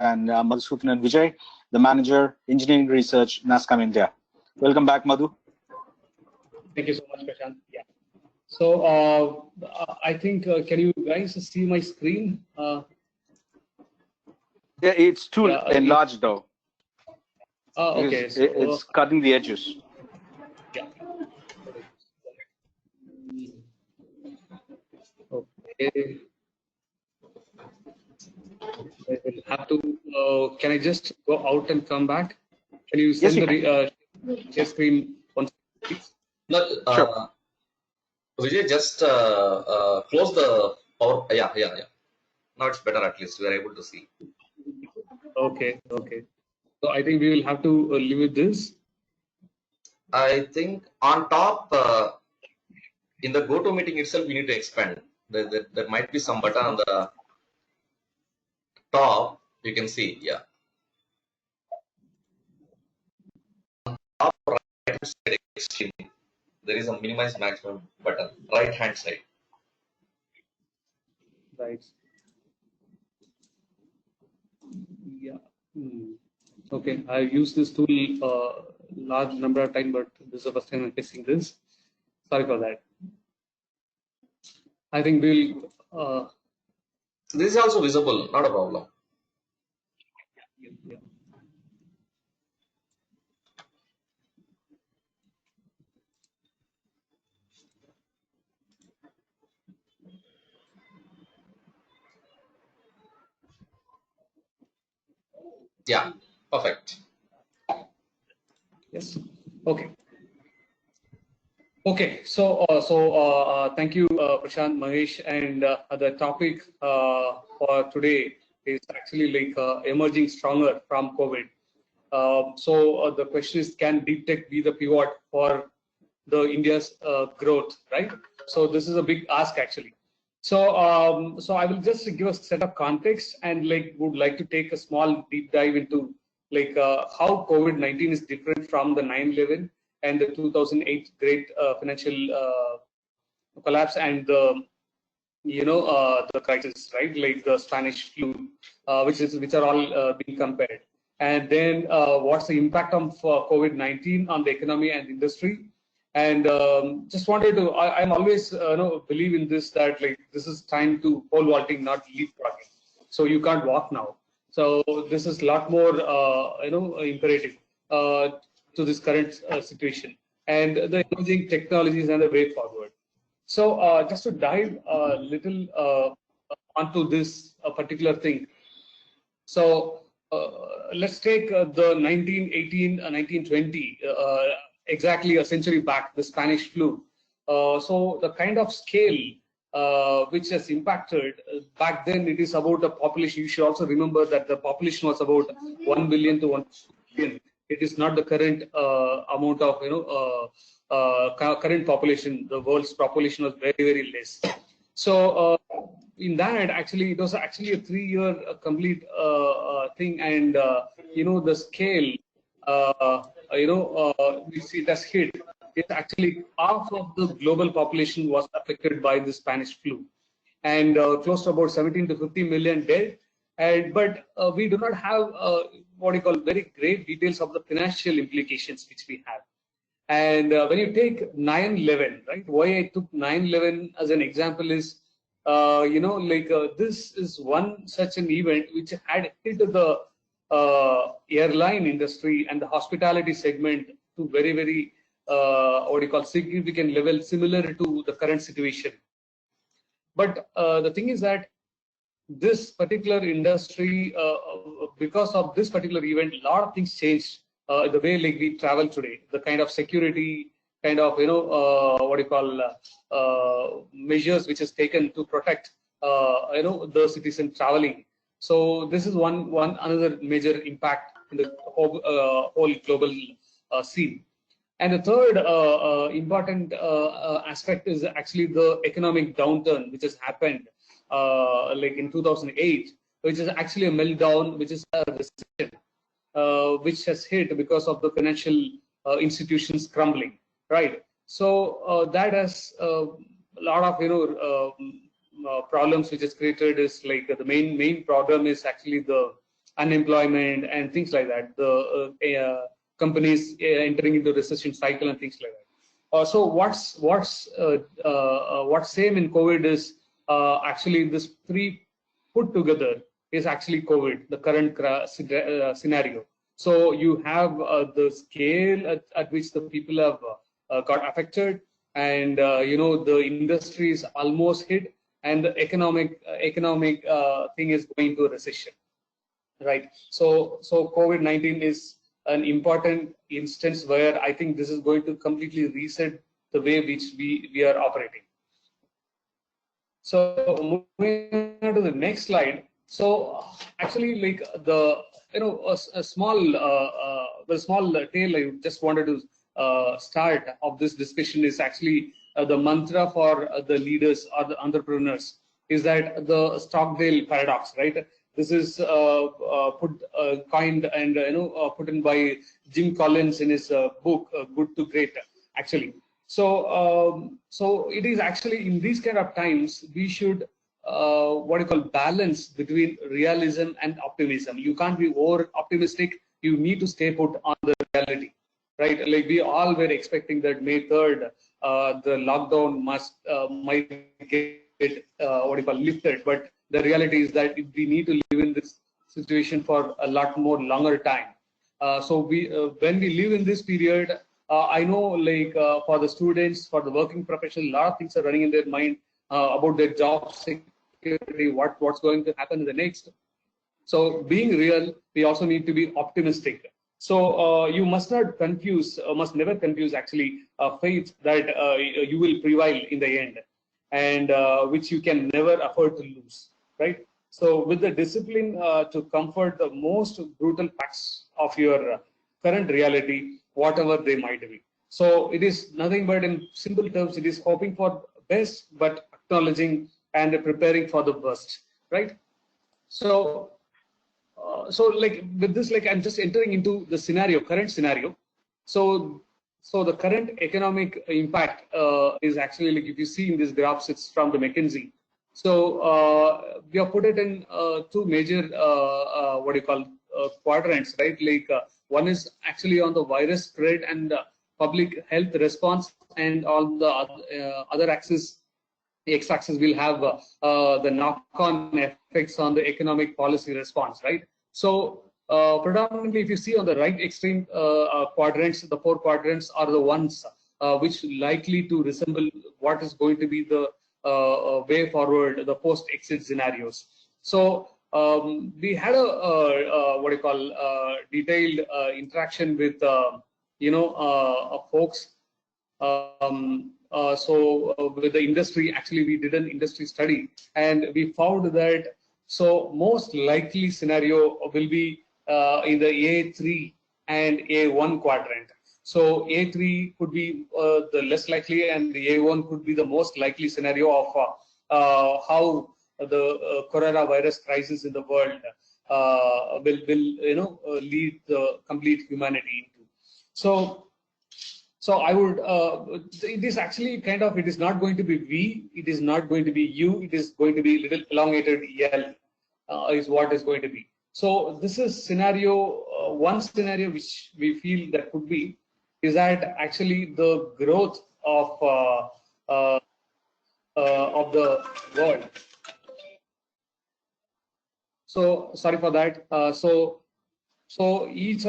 and Madhusoothanan Vijay, the Manager, Engineering Research, NASSCOM India. Welcome back, Madhu. Thank you so much, Prashant. Yeah. So I think, can you guys see my screen? Yeah, it's too enlarged though. Okay. So, it's cutting the edges. Yeah. Okay. I will have to. Can I just go out and come back? Can you send the share screen once, please? No, sure. Vijay, just close the power. Yeah. Now it's better. At least we are able to see. Okay. So I think we will have to live with this. I think on top, in the GoToMeeting itself, we need to expand. There might be some button on the top. You can see, yeah. On top right hand side extreme, there is a minimize maximum button. Right hand side. Right. Yeah. Okay. I've used this tool large number of times, but this is the first time I'm testing this. Sorry for that. I think we'll. This is also visible, not a problem. Yeah. Yeah, perfect. Yes. Okay. Okay. So thank you, Prashant, Mahesh, and the topic for today is actually like emerging stronger from COVID. So the question is, can deep tech be the pivot for the India's growth, right? So this is a big ask actually. So so I will just give a set of context and would like to take a small deep dive into how COVID-19 is different from the 9/11 and the 2008 great financial collapse and the the crisis, right? Like the Spanish flu, which are all being compared. And then what's the impact of COVID-19 on the economy and industry? And just wanted to, I'm always believe in this, that this is time to pole vaulting, not leapfrogging. So you can't walk now. So this is a lot more imperative to this current situation and the emerging technologies and the way forward. So just to dive a little onto this particular thing. So let's take the 1918, 1920, exactly a century back, the Spanish flu. So the kind of scale which has impacted back then, it is about the population. You should also remember that the population was about 1 billion to 1 billion. It is not the current amount of current population. The world's population was very, very less. So in that, actually, it was actually a 3-year complete thing, and the scale we see it as hit. It's actually half of the global population was affected by the Spanish flu, and close to about 17 to 50 million dead. But we do not have what you call very great details of the financial implications which we have. And when you take 9/11, right? Why I took 9/11 as an example is, this is one such an event which had hit the airline industry and the hospitality segment to very, very significant level, similar to the current situation. But the thing is that this particular industry, because of this particular event, a lot of things changed. The way we travel today, the kind of security, kind of measures which is taken to protect the citizen traveling. So this is another major impact in the whole global scene. And the third important aspect is actually the economic downturn which has happened in 2008, which is actually a meltdown, which is a recession, which has hit because of the financial institutions crumbling, right? So that has a lot of problems which is created. Is the main problem is actually the unemployment and things like that. The companies entering into recession cycle and things like that. So what's same in COVID is actually this three put together is actually COVID, the current scenario. So you have the scale at which the people have got affected, and the industry is almost hit, and the economic thing is going to a recession, right? So COVID-19 is an important instance where I think this is going to completely reset the way which we are operating. So moving on to the next slide. So actually, like a small tale I just wanted to start of this discussion is actually the mantra for the leaders or the entrepreneurs is that the Stockdale paradox, right? This is coined and put in by Jim Collins in his book Good to Great, actually. So it is actually in these kind of times we should balance between realism and optimism. You can't be over optimistic. You need to stay put on the reality, right? Like we all were expecting that May 3rd, the lockdown might get lifted, but the reality is that we need to live in this situation for a lot more longer time. So when we live in this period, I know, like for the students, for the working professional, a lot of things are running in their mind about their job security, what's going to happen in the next. So being real, we also need to be optimistic. So you must not confuse, must never confuse actually faith that you will prevail in the end, and which you can never afford to lose, right? So with the discipline to comfort the most brutal facts of your current reality, whatever they might be. So it is nothing but, in simple terms, it is hoping for best, but acknowledging and preparing for the worst, right? So like with this, like I'm just entering into the scenario, current scenario. So the current economic impact is actually, like if you see in this graphs, it's from the McKinsey. So we have put it in two major quadrants, right? Like one is actually on the virus spread and public health response, and on the other axis, the x-axis will have the knock-on effects on the economic policy response, right? So predominantly, if you see on the right extreme quadrants, the four quadrants are the ones which likely to resemble what is going to be the way forward, the post-exit scenarios. So we had a detailed interaction with folks. With the industry, actually we did an industry study, and we found that most likely scenario will be in the A3 and A1 quadrant. So A3 could be the less likely, and the A1 could be the most likely scenario of how the coronavirus crisis in the world will lead the complete humanity into. So I would, it is actually kind of, it is not going to be we, it is not going to be you, it is going to be little elongated L is what is going to be. So this is scenario, one scenario which we feel that could be, is that actually the growth of the world. So sorry for that. So each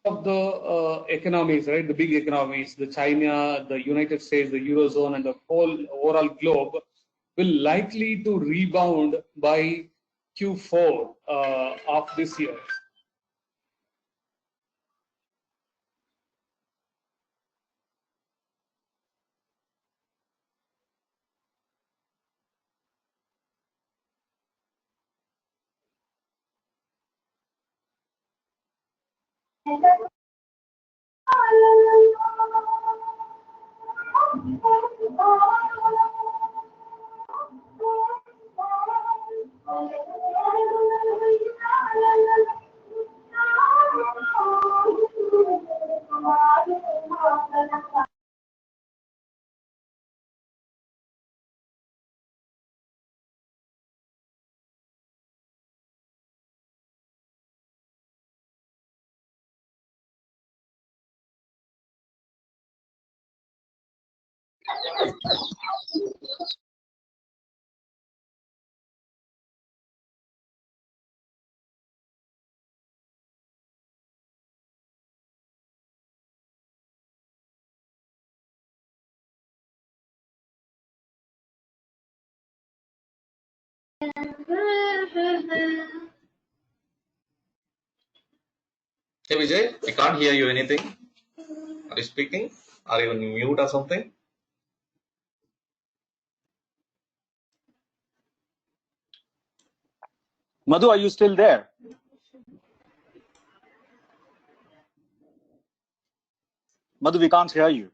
of the economies, right, the big economies, the China, the United States, the Eurozone, and the whole overall globe will likely to rebound by Q4 of this year. Hey Vijay, I can't hear you anything. Are you speaking? Are you on mute or something? Madhu, are you still there? Madhu, we can't hear you.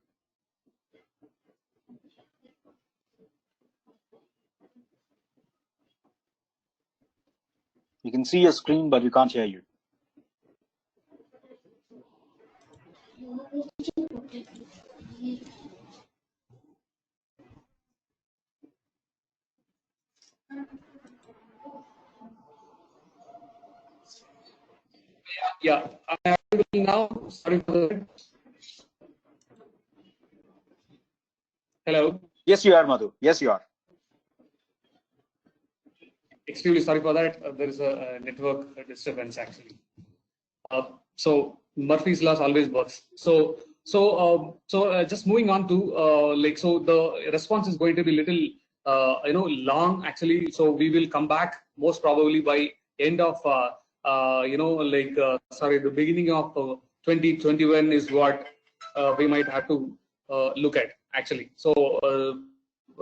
You can see your screen, but we can't hear you. Yeah, I'm audible now. Sorry for that. Hello. Yes, you are, Madhu. Yes, you are. Extremely sorry for that. There is a network disturbance actually. So Murphy's laws always works. So just moving on to so the response is going to be little long actually. So we will come back most probably by end of the beginning of 2021 is what we might have to look at actually. So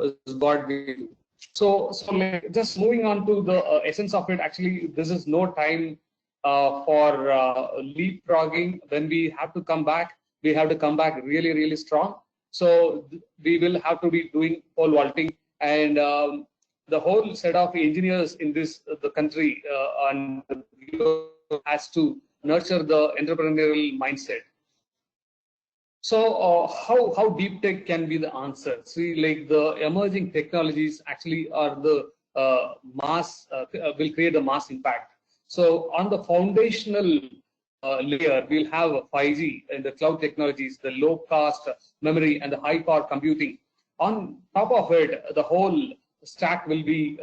is what we do. So just moving on to the essence of it. Actually, this is no time for leapfrogging. When we have to come back, we have to come back really, really strong. So we will have to be doing pole vaulting, and the whole set of engineers in this the country and has to nurture the entrepreneurial mindset. So how deep tech can be the answer? See, like the emerging technologies actually are the will create a mass impact. So on the foundational layer, we'll have 5G and the cloud technologies, the low cost memory and the high power computing. On top of it, the whole stack will be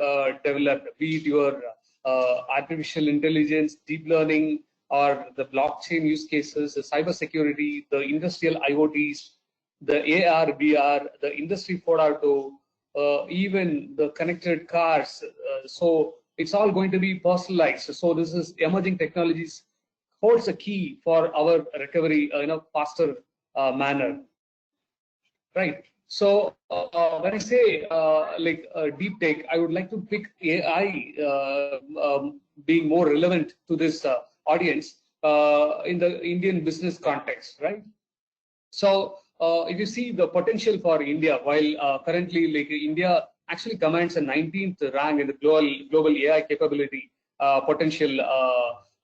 developed, be it your artificial intelligence, deep learning, or the blockchain use cases, the cyber security, the industrial IoTs, the AR, VR, the Industry 4.0, even the connected cars. So it's all going to be personalized. So this is emerging technologies holds a key for our recovery in a faster manner, right? So when I say deep tech, I would like to pick AI being more relevant to this audience in the Indian business context, right? So if you see the potential for India, while currently like India actually commands a 19th rank in the global AI capability potential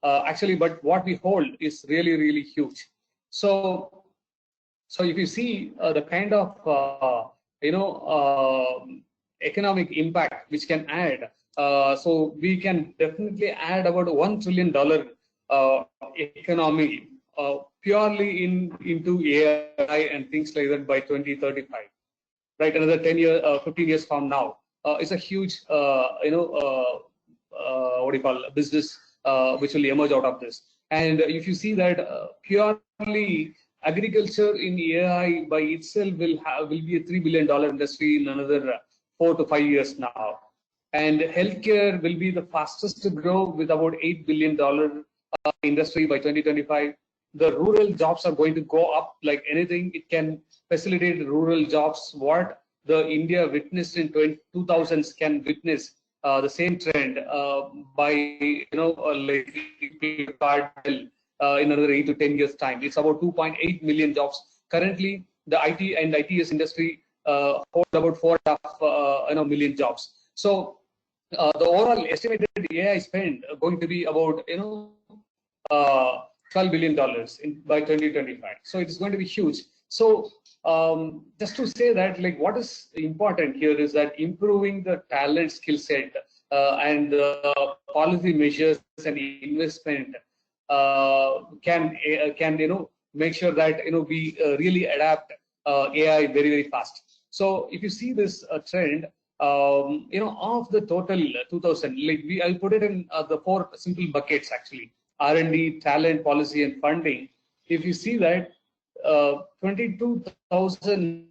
actually, but what we hold is really, really huge. So if you see the kind of economic impact which can add, so we can definitely add about $1 trillion economy purely into AI and things like that by 2035. Right, another 10 years, 15 years from now, it's a huge what do you call business which will emerge out of this. And if you see that purely agriculture in AI by itself will be a $3 billion industry in another 4 to 5 years now. And healthcare will be the fastest to grow with about $8 billion industry by 2025. The rural jobs are going to go up like anything. It can facilitate rural jobs. What the India witnessed in 2000s can witness the same trend by in another 8 to 10 years time. It's about 2.8 million jobs. Currently, the IT and ITS industry holds about 4.5 million jobs. So the overall estimated AI spend going to be about $12 billion by 2025. So it is going to be huge. So just to say that, like, what is important here is that improving the talent skill set and policy measures and investment can make sure that we really adapt AI very, very fast. So if you see this trend, of the total 2000, like I'll put it in the four simple buckets actually: R&D, talent, policy, and funding. If you see that 22,000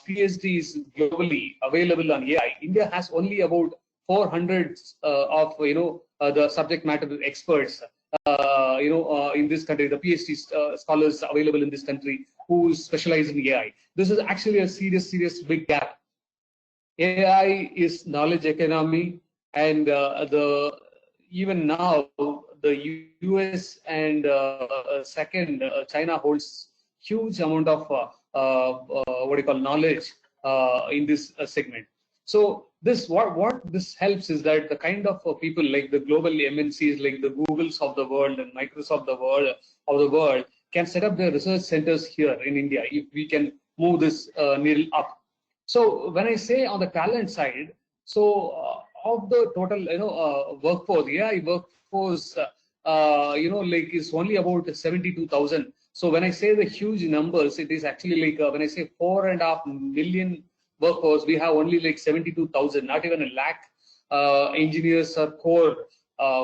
PhDs globally available on AI, India has only about 400 of the subject matter experts in this country, the PhD scholars available in this country who specialize in AI. This is actually a serious big gap. AI is knowledge economy, and even now the US and second China holds huge amount of what do you call knowledge in this segment. So this what this helps is that the kind of people like the global MNCs, like the Googles of the world and Microsoft of the world can set up their research centers here in India if we can move this needle up. So when I say on the talent side, so of the total workforce, AI workforce, like is only about 72,000. So when I say the huge numbers, it is actually like when I say 4.5 million workforce, we have only like 72,000, not even a lakh engineers or core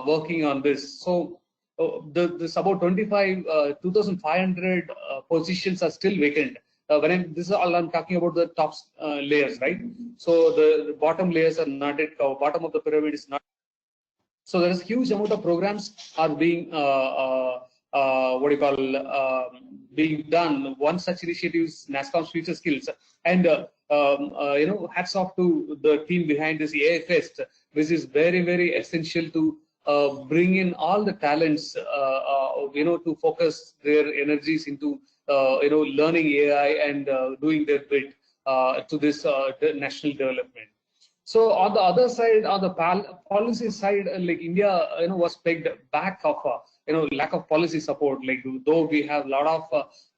working on this. So this about 2,500 positions are still vacant. This is all I'm talking about the top layers, right? So the bottom layers are not it. Bottom of the pyramid is not. So there is huge amount of programs are being being done. One such initiative is NASSCOM's Future Skills, and hats off to the team behind this AI Fest, which is very essential to bring in all the talents, to focus their energies into learning AI and doing their bit to this national development. So on the other side, on the policy side, like India, was pegged back of lack of policy support. Like though we have a lot of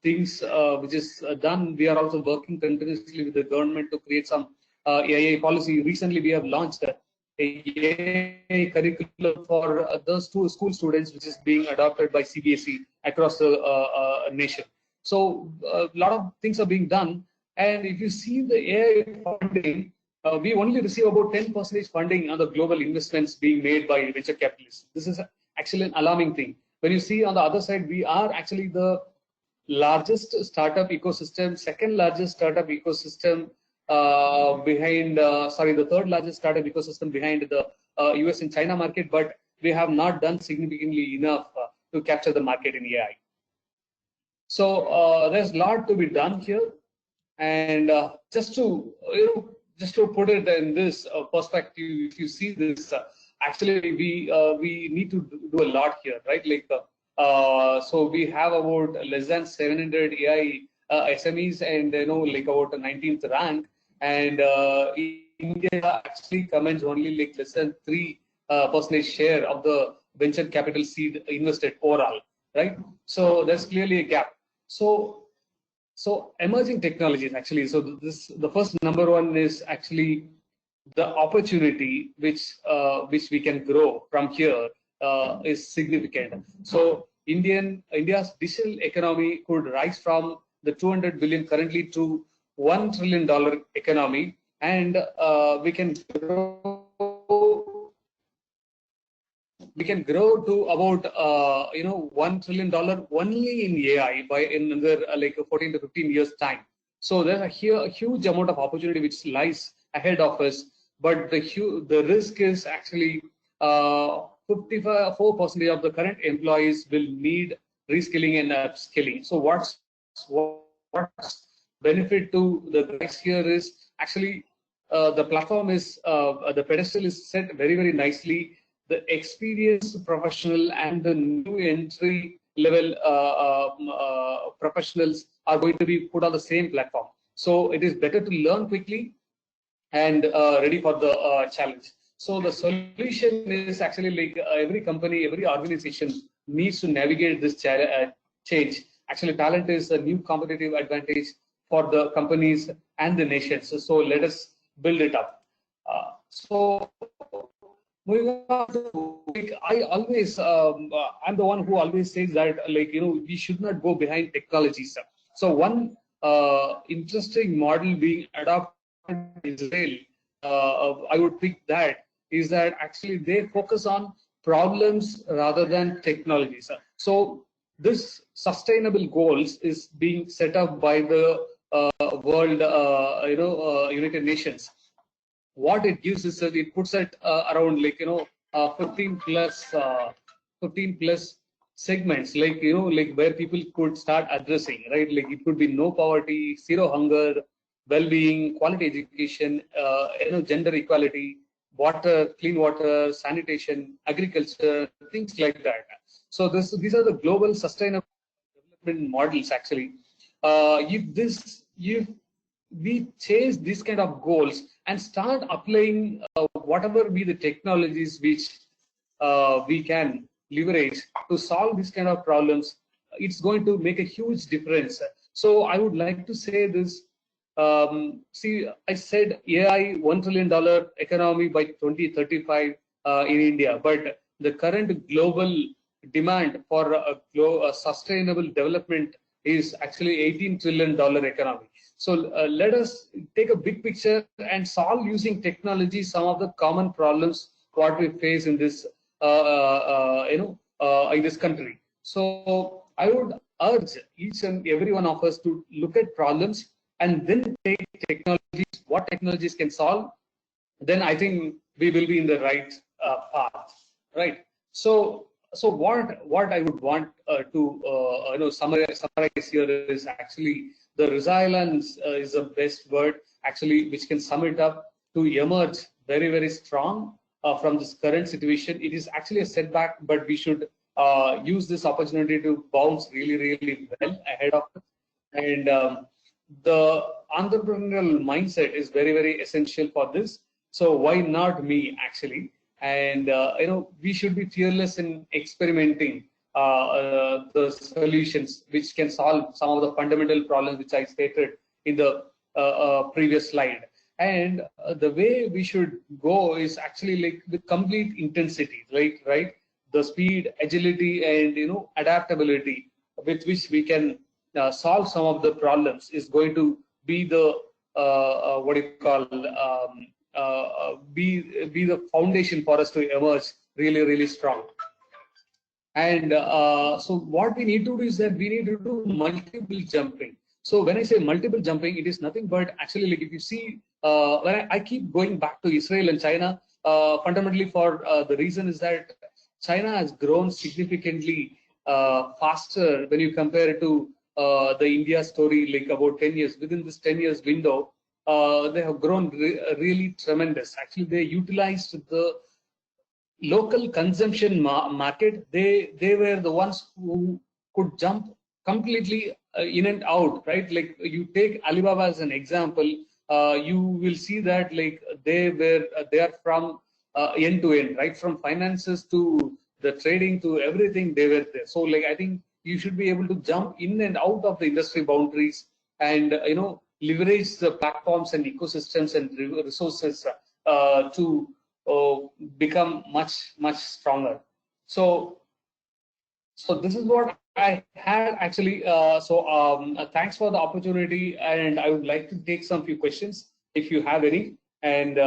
things which is done, we are also working continuously with the government to create some AI policy. Recently, we have launched a AI curriculum for those two school students, which is being adopted by CBSE across the nation. So a lot of things are being done, and if you see the AI funding, we only receive about 10% funding on the global investments being made by venture capitalists. This is actually an alarming thing. When you see on the other side, we are actually the largest startup ecosystem, second largest startup ecosystem behind, the third largest startup ecosystem behind the US and China market, but we have not done significantly enough to capture the market in AI. So there's a lot to be done here, and just to put it in this perspective, if you see this, actually we need to do a lot here, right? Like so we have about less than 700 AI SMEs, and like about the 19th rank, and India actually commands only like less than 3% share of the venture capital seed invested overall, right? So there's clearly a gap. So emerging technologies actually. So the first number one is actually the opportunity which we can grow from here is significant. So India's digital economy could rise from the 200 billion currently to $1 trillion economy, and we can grow to about $1 trillion only in AI by another like 14 to 15 years time. So there's a huge amount of opportunity which lies ahead of us, but the risk is actually 54% of the current employees will need reskilling and upskilling. So what's benefit to the guys here is actually the platform is the pedestal is set very nicely. The experienced professional and the new entry level professionals are going to be put on the same platform. So it is better to learn quickly and ready for the challenge. So the solution is actually like every company, every organization needs to navigate this change. Actually, talent is a new competitive advantage for the companies and the nations. So let us build it up. So moving on to, like, I always, I'm the one who always says that, like, we should not go behind technologies. So one interesting model being adopted in Israel, I would pick that, is that actually they focus on problems rather than technologies. So this sustainable goals is being set up by the world, United Nations. What it gives is that it puts it around 15 plus segments, like where people could start addressing, right? Like it could be no poverty, zero hunger, well-being, quality education, gender equality, water, clean water, sanitation, agriculture, things like that. So these are the global sustainable development models actually. If we chase these kind of goals and start applying whatever be the technologies which we can leverage to solve these kind of problems, it's going to make a huge difference. So I would like to say this. See, I said AI $1 trillion economy by 2035 in India, but the current global demand for a sustainable development is actually $18 trillion economy. So let us take a big picture and solve using technology some of the common problems what we face in this in this country. So I would urge each and every one of us to look at problems and then take technologies, what technologies can solve. Then I think we will be in the right path, right? So what I would want to summarize here is actually the resilience is the best word actually which can sum it up to emerge very, very strong from this current situation. It is actually a setback, but we should use this opportunity to bounce really, really well ahead of it. And the entrepreneurial mindset is very, very essential for this. So why not me actually? And we should be fearless in experimenting the solutions which can solve some of the fundamental problems which I stated in the previous slide. And the way we should go is actually like with complete intensity, right? The speed, agility, and adaptability with which we can solve some of the problems is going to be the what do you call be the foundation for us to emerge really, really strong. And so what we need to do is that we need to do multiple jumping. So when I say multiple jumping, it is nothing but actually, like if you see, when I keep going back to Israel and China, fundamentally for the reason is that China has grown significantly faster when you compare it to the India story, like about 10 years. Within this 10 years window, they have grown really tremendous. Actually, they utilized the local consumption market. They were the ones who could jump completely in and out, right? Like you take Alibaba as an example, you will see that like they are from end to end, right? From finances to the trading to everything, they were there. So like I think you should be able to jump in and out of the industry boundaries and leverage the platforms and ecosystems and resources to become much, much stronger. So this is what I had actually. Thanks for the opportunity, and I would like to take some few questions if you have any, and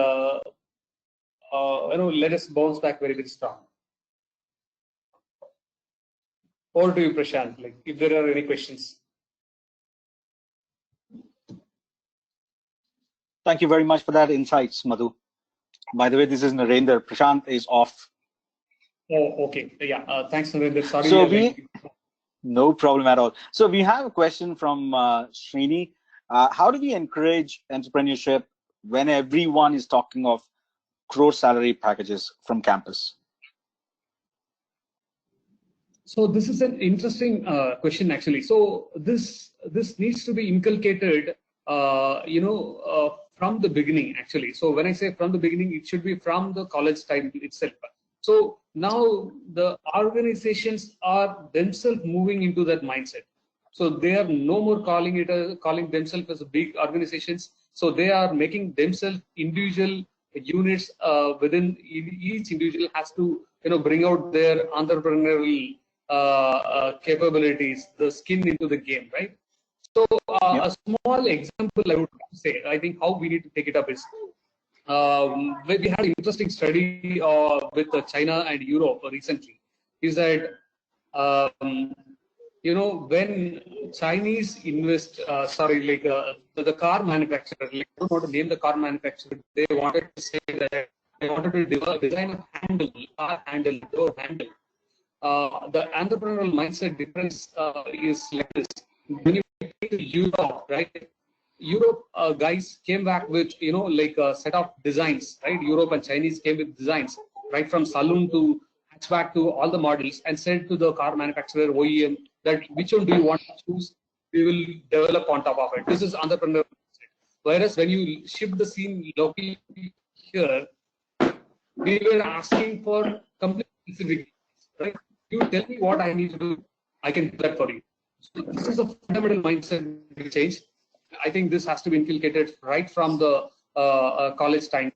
let us bounce back very, very strong. Over to you, Prashant. Like if there are any questions. Thank you very much for that insights, Madhu. By the way, this is Narendra. Prashant is off. Oh, okay. Yeah. Thanks, Narendra. Sorry. So no problem at all. So we have a question from Srini. How do we encourage entrepreneurship when everyone is talking of crore salary packages from campus? So this is an interesting question actually. So this needs to be inculcated, from the beginning actually. So when I say from the beginning, it should be from the college time itself. So now the organizations are themselves moving into that mindset. So they are no more calling themselves as big organizations. So they are making themselves individual units within each individual has to bring out their entrepreneurial capabilities, the skin into the game, right? So a small example I would say, I think how we need to take it up is, we had an interesting study with China and Europe recently, is that when Chinese invest, the car manufacturer, like, I don't want to name the car manufacturer, they wanted to say that they wanted to design a handle, car handle, door handle. The entrepreneurial mindset difference is like this. When you take to Europe, right? Europe guys came back with a set of designs, right? Europe and Chinese came with designs, right, from saloon to hatchback to all the models, and said to the car manufacturer OEM that which one do you want to choose? We will develop on top of it. This is entrepreneurial mindset. Whereas when you shift the scene locally here, we were asking for complete specific, right? You tell me what I need to do, I can do that for you. So this is a fundamental mindset change. I think this has to be inculcated right from the college time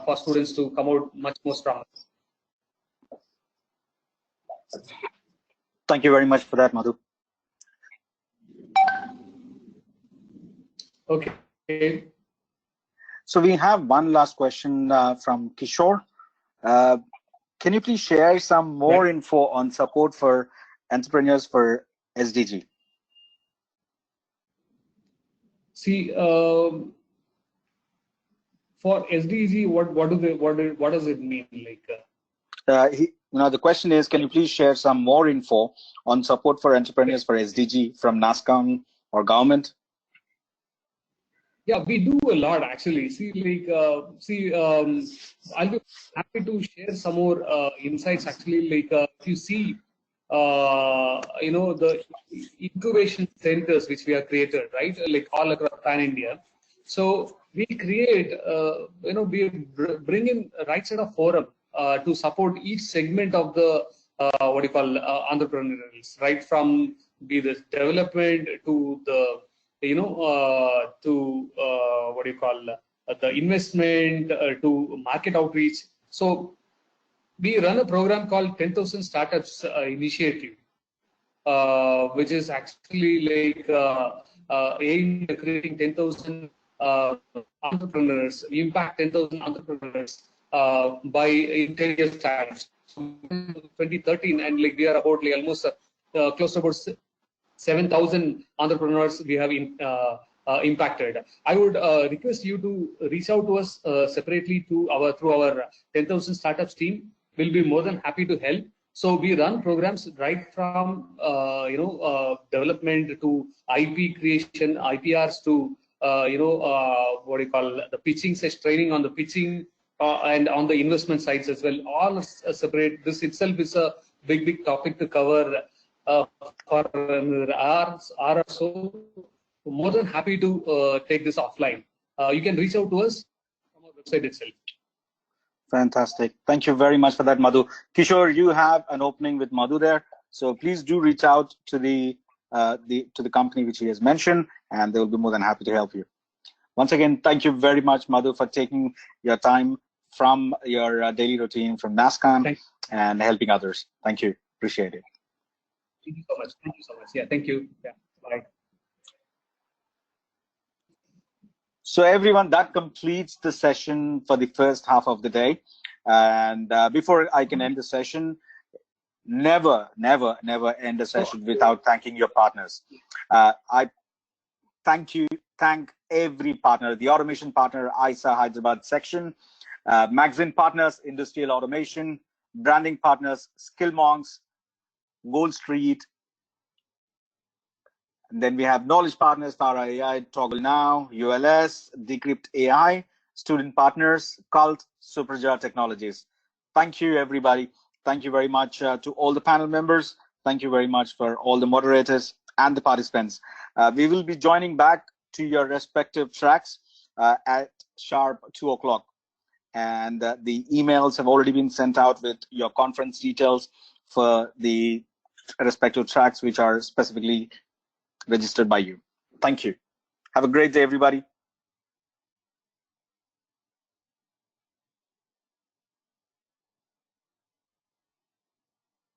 for students to come out much more strong. Thank you very much for that, Madhu. Okay. So we have one last question from Kishore. Can you please share some more info on support for entrepreneurs for SDG? See, for SDG, what does it mean? The question is, can you please share some more info on support for entrepreneurs for SDG from NASSCOM or government? Yeah, we do a lot actually. I'll be happy to share some more insights actually. If you see, the incubation centers which we have created, right? Like all across pan India. So we create, we bring in right set of forum to support each segment of the entrepreneurs, right? From be this development to the the investment to market outreach. So we run a program called 10,000 Startups Initiative, which is actually aimed at creating 10,000 entrepreneurs, impact 10,000 entrepreneurs by in 10 years time. 2013, and we are about almost close to about 7,000 entrepreneurs we have impacted. I would request you to reach out to us separately through our 10,000 startups team. We'll be more than happy to help. So we run programs right from development to IP creation, IPRs to the pitching session, training on the pitching and on the investment sides as well. All separate. This itself is a big topic to cover. For hours or so, more than happy to take this offline. You can reach out to us from our website itself. Fantastic. Thank you very much for that, Madhu. Kishore, you have an opening with Madhu there, so please do reach out to the company which he has mentioned, and they will be more than happy to help you. Once again, thank you very much, Madhu, for taking your time from your daily routine from NASSCOM and helping others. Thank you. Appreciate it. Thank you so much. Thank you so much. Yeah, thank you. Yeah, bye. So everyone, that completes the session for the first half of the day. And before I can end the session, never end a session without thanking your partners. I thank every partner, the automation partner, ISA Hyderabad section, magazine partners, industrial automation, branding partners, Skill Monks, Gold Street, and then we have knowledge partners, Tara AI, Toggle Now, ULS, Decrypt AI, student partners, Cult, Superjar Technologies. Thank you, everybody. Thank you very much to all the panel members. Thank you very much for all the moderators and the participants. We will be joining back to your respective tracks at sharp 2 o'clock. And the emails have already been sent out with your conference details for the respective tracks which are specifically registered by you. Thank you. Have a great day, everybody.